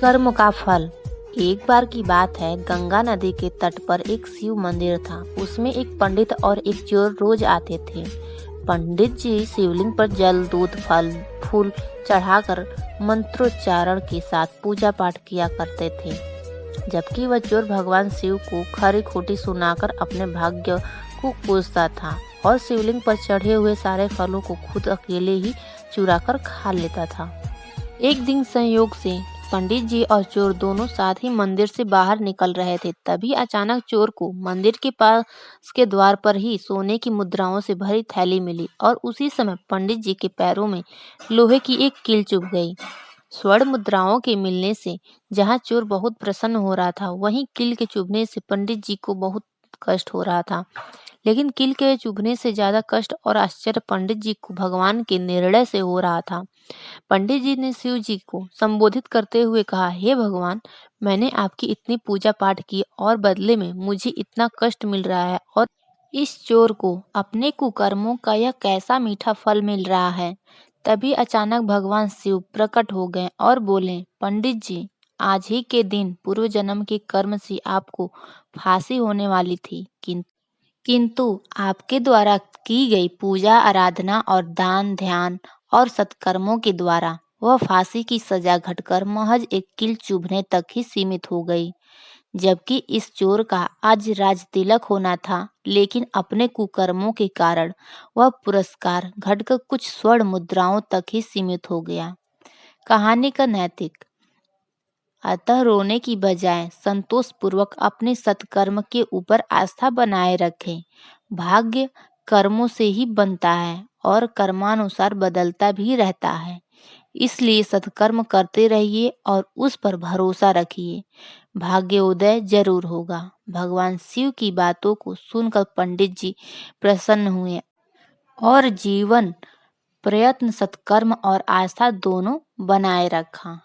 कर्म का फल। एक बार की बात है, गंगा नदी के तट पर एक शिव मंदिर था। उसमें एक पंडित और एक चोर रोज आते थे। पंडित जी शिवलिंग पर जल, दूध, फल, फूल चढ़ाकर मंत्रोच्चारण के साथ पूजा पाठ किया करते थे, जबकि वह चोर भगवान शिव को खरी खोटी सुनाकर अपने भाग्य को कोसता था और शिवलिंग पर चढ़े हुए सारे फलों को खुद अकेले ही चुरा कर खा लेता था। एक दिन संयोग से पंडित जी और चोर दोनों साथ ही मंदिर से बाहर निकल रहे थे। तभी अचानक चोर को मंदिर के पास के द्वार पर ही सोने की मुद्राओं से भरी थैली मिली और उसी समय पंडित जी के पैरों में लोहे की एक कील चुभ गई। स्वर्ण मुद्राओं के मिलने से जहां चोर बहुत प्रसन्न हो रहा था, वहीं कील के चुभने से पंडित जी को बहुत कष्ट हो रहा था। लेकिन कील के चुभने से ज्यादा कष्ट और आश्चर्य पंडित जी को भगवान के निर्णय से हो रहा था। पंडित जी ने शिव जी को संबोधित करते हुए कहा, हे भगवान, मैंने आपकी इतनी पूजा पाठ की और बदले में मुझे इतना कष्ट मिल रहा है, और इस चोर को अपने कुकर्मों का यह कैसा मीठा फल मिल रहा है। तभी अचानक भगवान शिव प्रकट हो गए और बोले, पंडित जी, आज ही के दिन पूर्व जन्म के कर्म से आपको फांसी होने वाली थी, किंतु आपके द्वारा की गई पूजा, आराधना और दान, ध्यान और सत्कर्मों के द्वारा वह फांसी की सजा घटकर महज एक कील चुभने तक ही सीमित हो गई। जबकि इस चोर का आज राज तिलक होना था, लेकिन अपने कुकर्मों के कारण वह पुरस्कार घटकर कुछ स्वर्ण मुद्राओं तक ही सीमित हो गया। कहानी का नैतिक। अतः रोने की बजाय संतोष पूर्वक अपने सत्कर्म के ऊपर आस्था बनाए रखें। भाग्य कर्मों से ही बनता है और कर्मानुसार बदलता भी रहता है। इसलिए सत्कर्म करते रहिए और उस पर भरोसा रखिए। भाग्योदय जरूर होगा। भगवान शिव की बातों को सुनकर पंडित जी प्रसन्न हुए और जीवन प्रयत्न, सत्कर्म और आस्था दोनों बनाए रखा।